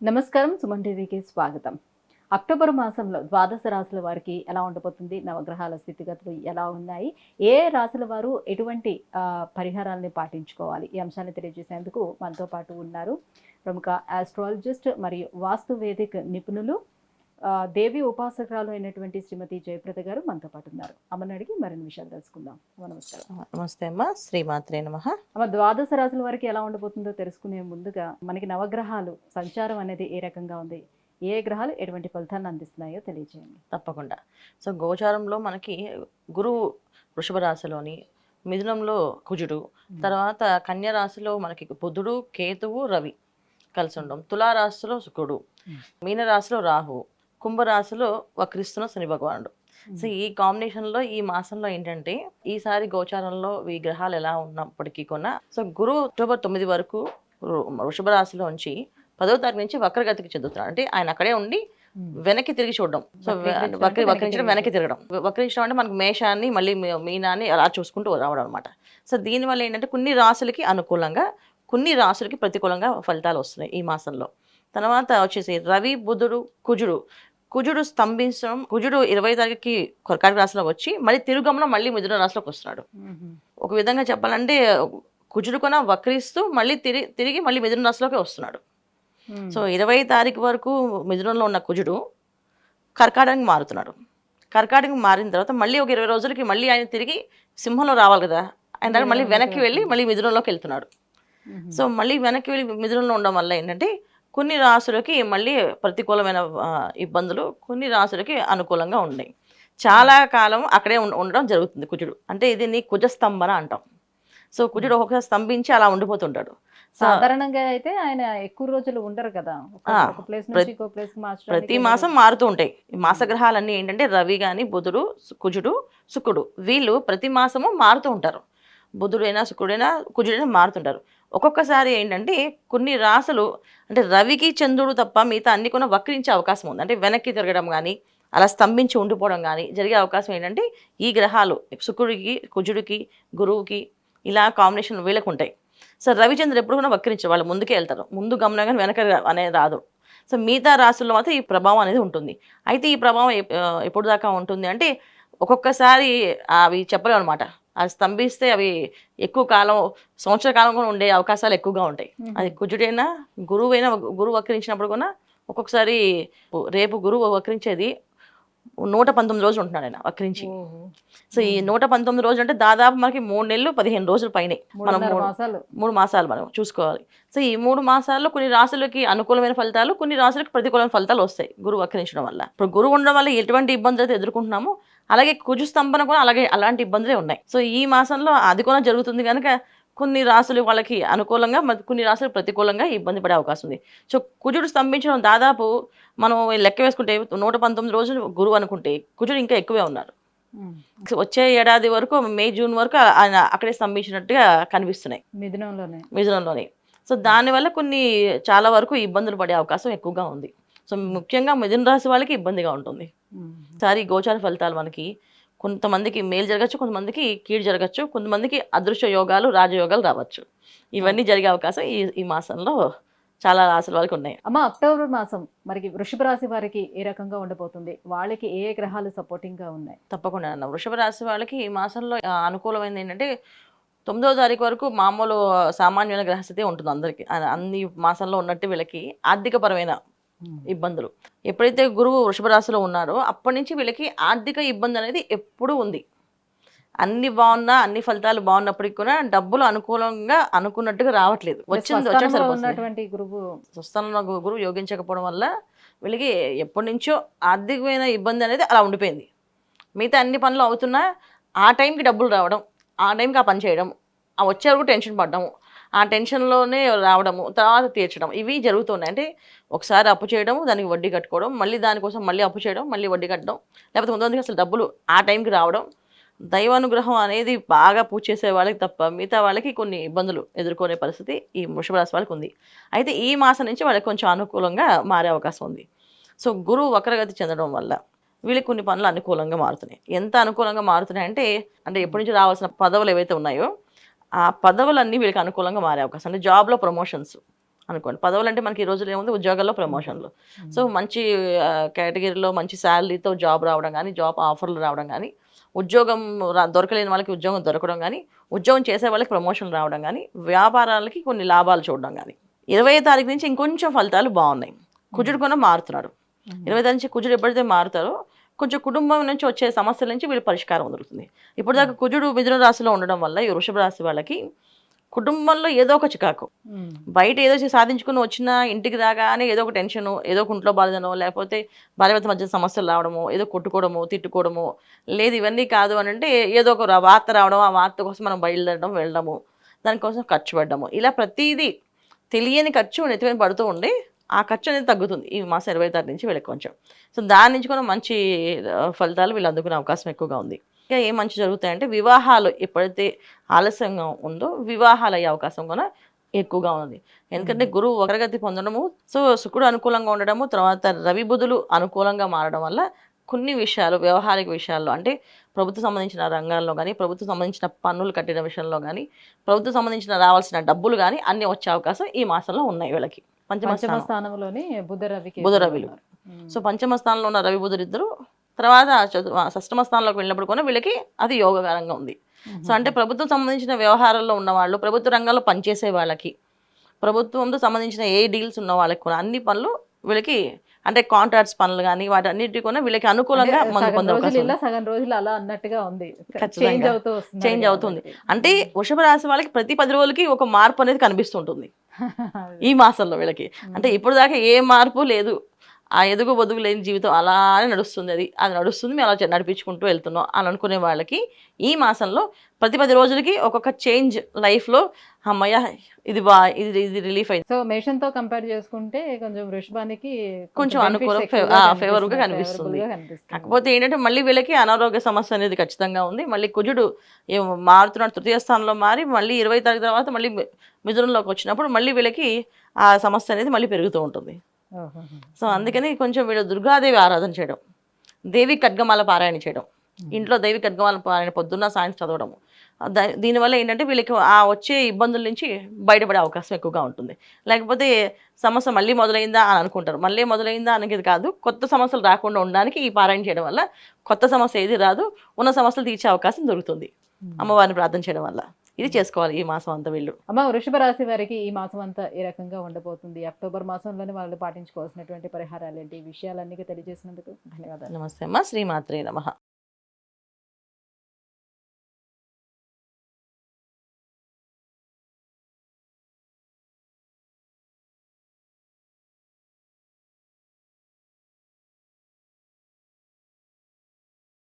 నమస్కారం. సుమన్ టీవీకి స్వాగతం. అక్టోబర్ మాసంలో ద్వాదశ రాశుల వారికి ఎలా ఉండబోతుంది? నవగ్రహాల స్థితిగతులు ఎలా ఉన్నాయి? ఏ రాశుల వారు ఎటువంటి పరిహారాలని పాటించుకోవాలి? ఈ అంశాన్ని తెలియజేసేందుకు మనతో పాటు ఉన్నారు ప్రముఖ ఆస్ట్రాలజిస్ట్ మరియు వాస్తు వేదిక నిపుణులు దేవి ఉపాసకురాలు అయినటువంటి శ్రీమతి జయప్రద గారు మనతో పాటు ఉన్నారు. అమ్మని అడిగి మరిన్ని విషయాలు తెలుసుకుందాం. నమస్కారం. నమస్తే అమ్మ. శ్రీమాత్రే నమః. అమ్మ, ద్వాదశ రాశుల వారికి ఎలా ఉండబోతుందో తెలుసుకునే ముందుగా మనకి నవగ్రహాలు సంచారం అనేది ఏ రకంగా ఉంది, ఏ గ్రహాలు ఎటువంటి ఫలితాలను అందిస్తున్నాయో తెలియజేయండి. తప్పకుండా. సో గోచారంలో మనకి గురువు వృషభ రాశిలోని, మిథునంలో కుజుడు, తర్వాత కన్య రాశిలో మనకి బుధుడు, కేతువు, రవి కలిసి ఉండడం, తులారాశిలో శుక్రుడు, మీనరాశిలో రాహు, కుంభరాశిలో వక్రిస్తున్న శని భగవానుడు. సో ఈ కాంబినేషన్లో ఈ మాసంలో ఏంటంటే ఈసారి గోచారంలో ఈ గ్రహాలు ఎలా ఉన్నప్పటికీ కూడా సో గురువు అక్టోబర్ 9 వరకు వృషభ రాశిలో ఉంచి 10వ తారీఖు నుంచి వక్రగతికి చెందుతున్నాడు. అంటే ఆయన అక్కడే ఉండి వెనక్కి తిరిగి చూడడం. సో వక్రించడం, వెనక్కి తిరగడం. వక్రించడం అంటే మనకు మేషాన్ని మళ్ళీ మీనాన్ని అలా చూసుకుంటూ రావడం అనమాట. సో దీనివల్ల ఏంటంటే కొన్ని రాశులకి అనుకూలంగా, కొన్ని రాశులకి ప్రతికూలంగా ఫలితాలు వస్తున్నాయి ఈ మాసంలో. తర్వాత వచ్చేసి రవి, బుధుడు, కుజుడు స్తంభించడం. కుజుడు 20 తారీఖుకి కర్కాటక రాశిలో వచ్చి మళ్ళీ తిరుగమనం మళ్ళీ మిథున రాశిలోకి వస్తున్నాడు. ఒక విధంగా చెప్పాలంటే కుజుడు కూడా వక్రిస్తూ మళ్ళీ తిరిగి మళ్ళీ మిథున రాశిలోకి వస్తున్నాడు. సో 20 తారీఖు వరకు మిథునంలో ఉన్న కుజుడు కర్కాటకానికి మారుతున్నాడు. కర్కాటకం మారిన తర్వాత మళ్ళీ ఒక 20 రోజులకి మళ్ళీ ఆయన తిరిగి సింహంలో రావాలి కదా, ఆయన మళ్ళీ వెనక్కి వెళ్ళి మళ్ళీ మిథునంలోకి వెళ్తున్నాడు. సో మళ్ళీ వెనక్కి వెళ్ళి మిథునంలో ఉండడం వల్ల ఏంటంటే కొన్ని రాశులకి మళ్ళీ ప్రతికూలమైన ఇబ్బందులు, కొన్ని రాశులకి అనుకూలంగా ఉన్నాయి. చాలా కాలం అక్కడే ఉండడం జరుగుతుంది కుజుడు. అంటే ఇది నీ కుజస్తంభన అంటాం. సో కుజుడు ఒక్కొక్కసారి స్తంభించి అలా ఉండిపోతుంటాడు. సాధారణంగా అయితే ఆయన ఎక్కువ రోజులు ఉండరు కదా, ప్రతి మాసం మారుతూ ఉంటాయి. మాసగ్రహాలన్నీ ఏంటంటే రవి కానీ, బుధుడు, కుజుడు, శుక్రుడు వీళ్ళు ప్రతి మాసము మారుతూ ఉంటారు. బుధుడైనా, శుక్రుడైనా, కుజుడైనా మారుతుంటారు. ఒక్కొక్కసారి ఏంటంటే కొన్ని రాశులు అంటే రవికి, చంద్రుడు తప్ప మిగతా అన్ని కూడా వక్రించే అవకాశం ఉంది. అంటే వెనక్కి తిరగడం కానీ, అలా స్తంభించి ఉండిపోవడం కానీ జరిగే అవకాశం ఏంటంటే ఈ గ్రహాలు శుక్రుడికి, కుజుడికి, గురువుకి ఇలా కాంబినేషన్ వీళ్ళకు ఉంటాయి. సో రవిచంద్రుడు ఎప్పుడు కూడా వక్రించారు, వాళ్ళు ముందుకే వెళ్తారు. ముందు గమనం కానీ వెనక అనేది రాదు. సో మిగతా రాశుల్లో మాత్రం ఈ ప్రభావం అనేది ఉంటుంది. అయితే ఈ ప్రభావం ఎప్పుడు దాకా ఉంటుంది అంటే ఒక్కొక్కసారి అవి చెప్పలేము అనమాట. అది స్తంభిస్తే అవి ఎక్కువ కాలం, సంవత్సర కాలం కూడా ఉండే అవకాశాలు ఎక్కువగా ఉంటాయి. అది కుజుడైనా, గురువు వక్రించినప్పుడు కూడా ఒక్కొక్కసారి రేపు గురువు వక్రించేది 119 రోజులు ఉంటున్నాడు ఆయన వక్రించి. సో ఈ 119 రోజులు అంటే దాదాపు మనకి 3 నెలలు 15 రోజుల పైనే, మనం 3 మాసాలు మనం చూసుకోవాలి. సో ఈ 3 మాసాల్లో కొన్ని రాశులకి అనుకూలమైన ఫలితాలు, కొన్ని రాశులకి ప్రతికూలమైన ఫలితాలు వస్తాయి గురువు వక్రించడం వల్ల. ఇప్పుడు గురువు ఉండడం వల్ల ఎటువంటి ఇబ్బందులు అయితే ఎదుర్కొంటున్నామో అలాగే కుజు స్తంభన కూడా అలాంటి ఇబ్బందులే ఉన్నాయి. సో ఈ మాసంలో అది కూడా జరుగుతుంది కనుక కొన్ని రాశులు వాళ్ళకి అనుకూలంగా, కొన్ని రాశులు ప్రతికూలంగా ఇబ్బంది పడే అవకాశం ఉంది. సో కుజుడు స్తంభించడం దాదాపు మనం లెక్క వేసుకుంటే 119 రోజులు గురువు అనుకుంటే కుజుడు ఇంకా ఎక్కువే ఉన్నారు. వచ్చే ఏడాది వరకు మే, జూన్ వరకు ఆయన అక్కడే స్తంభించినట్టుగా కనిపిస్తున్నాయి మిథునంలోనే. సో దానివల్ల చాలా వరకు ఇబ్బందులు పడే అవకాశం ఎక్కువగా ఉంది. సో ముఖ్యంగా మిథున రాశి వాళ్ళకి ఇబ్బందిగా ఉంటుంది. సారి గోచార ఫలితాలు మనకి కొంతమందికి మేలు జరగచ్చు, కొంతమందికి కీడు జరగచ్చు, కొంతమందికి అదృశ్య యోగాలు, రాజయోగాలు రావచ్చు. ఇవన్నీ జరిగే అవకాశం ఈ మాసంలో చాలా రాశుల వాళ్ళకి ఉన్నాయి. అమ్మ, అక్టోబర్ మాసం మరి వృషభ రాశి వారికి ఏ రకంగా ఉండబోతుంది? వాళ్ళకి ఏ గ్రహాలు సపోర్టింగ్ గా ఉన్నాయి? తప్పకుండా అన్న, వృషభ రాశి వాళ్ళకి ఈ మాసంలో అనుకూలమైనది ఏంటంటే 9వ తారీఖు వరకు మామూలు సామాన్యమైన గ్రహస్థితి ఉంటుంది అందరికి. అన్ని మాసంలో ఉన్నట్టు వీళ్ళకి ఆర్థికపరమైన ఇబ్బందులు, ఎప్పుడైతే గురువు వృషభ రాశిలో ఉన్నారో అప్పటి నుంచి వీళ్ళకి ఆర్థిక ఇబ్బంది అనేది ఎప్పుడూ ఉంది. అన్ని బాగున్నా, అన్ని ఫలితాలు బాగున్నప్పటికీ కూడా డబ్బులు అనుకూలంగా అనుకున్నట్టుగా రావట్లేదు. స్వస్థానంలో గురువు యోగించకపోవడం వల్ల వీళ్ళకి ఎప్పటి నుంచో ఆర్థికమైన ఇబ్బంది అనేది అలా ఉండిపోయింది. మిగతా అన్ని పనులు అవుతున్నా ఆ టైంకి డబ్బులు రావడం, ఆ టైంకి ఆ పని చేయడం, ఆ వచ్చే వరకు టెన్షన్ పడ్డము, ఆ టెన్షన్లోనే రావడము, తర్వాత తీర్చడం, ఇవి జరుగుతున్నాయి. అంటే ఒకసారి అప్పు చేయడం, దానికి వడ్డీ కట్టుకోవడం, మళ్ళీ దానికోసం మళ్ళీ అప్పు చేయడం, మళ్ళీ వడ్డీ కట్టడం, లేకపోతే కొంతమందికి అసలు డబ్బులు ఆ టైంకి రావడం. దైవానుగ్రహం అనేది బాగా పూజ చేసే వాళ్ళకి తప్ప మిగతా వాళ్ళకి కొన్ని ఇబ్బందులు ఎదుర్కొనే పరిస్థితి ఈ వృషభ రాశి వాళ్ళకి ఉంది. అయితే ఈ మాసం నుంచి వాళ్ళకి కొంచెం అనుకూలంగా మారే అవకాశం ఉంది. సో గురువు వక్రగతి చెందడం వల్ల వీళ్ళకి కొన్ని పనులు అనుకూలంగా మారుతున్నాయి. ఎంత అనుకూలంగా మారుతున్నాయి అంటే ఎప్పటి నుంచి రావాల్సిన పదవులు ఏవైతే ఉన్నాయో ఆ పదవులన్నీ వీళ్ళకి అనుకూలంగా మారే అవకాశం. అంటే జాబ్లో ప్రమోషన్స్, అనుకోండి. పదవులు అంటే మనకి ఈ రోజుల్లో ఏముంది, ఉద్యోగాల్లో ప్రమోషన్లు. సో మంచి కేటగిరీలో మంచి శాలరీతో జాబ్ రావడం కానీ, జాబ్ ఆఫర్లు రావడం కానీ, ఉద్యోగం దొరకలేని వాళ్ళకి ఉద్యోగం దొరకడం కానీ, ఉద్యోగం చేసే వాళ్ళకి ప్రమోషన్ రావడం కానీ, వ్యాపారాలకి కొన్ని లాభాలు చూడడం కానీ. 20వ తారీఖు నుంచి ఇంకొంచెం ఫలితాలు బాగున్నాయి. కుజుడు కూడా మారుతున్నాడు. 20 తారీఖు నుంచి కుజుడు ఎప్పుడైతే మారుతారో కొంచెం కుటుంబం నుంచి వచ్చే సమస్యల నుంచి వీళ్ళు పరిష్కారం దొరుకుతుంది. ఇప్పుడు దాకా కుజుడు మిథున రాశిలో ఉండడం వల్ల ఈ వృషభ రాశి వాళ్ళకి కుటుంబంలో ఏదో ఒక చికాకు, బయట ఏదో సాధించుకుని వచ్చినా ఇంటికి రాగానే ఏదో ఒక టెన్షను, ఏదో ఒక ఇంట్లో బాధనో, లేకపోతే భార్యాభర్త మధ్య సమస్యలు రావడము, ఏదో కొట్టుకోవడము, తిట్టుకోవడము, లేదు ఇవన్నీ కాదు అని అంటే ఏదో ఒక వార్త రావడం, ఆ వార్త కోసం మనం బయలుదేరడం, వెళ్ళడము, దానికోసం ఖర్చు పెట్టడము, ఇలా ప్రతిదీ తెలియని ఖర్చు నెత్తిమీద పడుతూ ఉండి ఆ ఖర్చు అనేది తగ్గుతుంది ఈ మాసం 20వ తారీఖు నుంచి వీళ్ళకి కొంచెం. సో దాని నుంచి కూడా మంచి ఫలితాలు వీళ్ళు అందుకునే అవకాశం ఎక్కువగా ఉంది. ఇంకా ఏం మంచి జరుగుతాయంటే వివాహాలు ఎప్పుడైతే ఆలస్యంగా ఉందో వివాహాలు అయ్యే అవకాశం కూడా ఎక్కువగా ఉంది. ఎందుకంటే గురువు వక్రగతి పొందడము, సో శుక్రుడు అనుకూలంగా ఉండడము, తర్వాత రవి బుధులు అనుకూలంగా మారడం వల్ల కొన్ని విషయాలు వ్యవహారిక విషయాల్లో అంటే ప్రభుత్వం సంబంధించిన రంగాల్లో కానీ, ప్రభుత్వం సంబంధించిన పన్నులు కట్టిన విషయంలో కానీ, ప్రభుత్వం సంబంధించిన రావాల్సిన డబ్బులు కానీ అన్నీ వచ్చే అవకాశం ఈ మాసంలో ఉన్నాయి వీళ్ళకి. పంచమ స్థానంలోని బుధ రవిలు. సో పంచమ స్థానంలో ఉన్న రవి బుధులు ఇద్దరు, తర్వాత షష్టమ స్థానంలోకి వెళ్ళినప్పుడు కూడా వీళ్ళకి అది యోగకరంగా ఉంది. సో అంటే ప్రభుత్వం సంబంధించిన వ్యవహారాల్లో ఉన్నవాళ్ళు, ప్రభుత్వ రంగంలో పనిచేసే వాళ్ళకి, ప్రభుత్వంతో సంబంధించిన ఏ డీల్స్ ఉన్న వాళ్ళకి కూడా అన్ని పనులు వీళ్ళకి అంటే కాంట్రాక్ట్స్ పనులు కానీ వాటన్నిటి కూడా వీళ్ళకి అనుకూలంగా సగం రోజులు అలా అన్నట్టుగా ఉంది, చేంజ్ అవుతుంది. అంటే వృషభ రాశి వాళ్ళకి ప్రతి 10 రోజులకి ఒక మార్పు అనేది కనిపిస్తుంటుంది ఈ మాసంలో వీళ్ళకి. అంటే ఇప్పుడు దాకా ఏ మార్పు లేదు, ఆ ఎదుగు బొదుగు లేని జీవితం అలానే నడుస్తుంది, అది నడుస్తుంది, మేము అలా నడిపించుకుంటూ వెళ్తున్నాం అని అనుకునే వాళ్ళకి ఈ మాసంలో ప్రతి 10 రోజులకి ఒక్కొక్క చేంజ్ లైఫ్లో, అమ్మయ్య ఇది ఇది రిలీఫ్ అయింది. సో మేషంతో కంపేర్ చేసుకుంటే కొంచెం వృషభానికి కొంచెం అనుకూలం ఫేవర్గా కనిపిస్తుంది. కాకపోతే ఏంటంటే మళ్ళీ వీళ్ళకి అనారోగ్య సమస్య అనేది ఖచ్చితంగా ఉంది. మళ్ళీ కుజుడు మారుతున్నాడు, తృతీయ స్థానంలో మారి మళ్ళీ 20వ తారీఖు తర్వాత మళ్ళీ మిథునంలోకి వచ్చినప్పుడు మళ్ళీ వీళ్ళకి ఆ సమస్య అనేది మళ్ళీ పెరుగుతూ ఉంటుంది. సో అందుకని కొంచెం వీళ్ళు దుర్గాదేవి ఆరాధన చేయడం, దేవి ఖడ్గమాల పారాయణ చేయడం, ఇంట్లో దేవి ఖడ్గమాల పారాయణ పొద్దున్న సాయంత్రం చదవడము, దీనివల్ల ఏంటంటే వీళ్ళకి ఆ వచ్చే ఇబ్బందుల నుంచి బయటపడే అవకాశం ఎక్కువగా ఉంటుంది. లేకపోతే సమస్య మళ్ళీ మొదలైందా అని అనుకుంటారు, మళ్ళీ మొదలైందా అనేది కాదు, కొత్త సమస్యలు రాకుండా ఉండడానికి ఈ పారాయణ చేయడం వల్ల కొత్త సమస్య ఏది రాదు, ఉన్న సమస్యలు తీర్చే అవకాశం దొరుకుతుంది అమ్మవారిని ప్రార్థన చేయడం వల్ల. ఇది చేసుకోవాలి ఈ మాసం అంతా వీళ్ళు. అమ్మ, వృషభ రాశి వారికి ఈ మాసం అంతా ఏ రకంగా ఉండబోతుంది, అక్టోబర్ మాసంలోనే వాళ్ళు పాటించుకోవాల్సినటువంటి పరిహారాలు ఏంటి, విషయాలన్నీ తెలియజేసినందుకు ధన్యవాదాలు. నమస్తే అమ్మ. శ్రీమాత్రే నమః.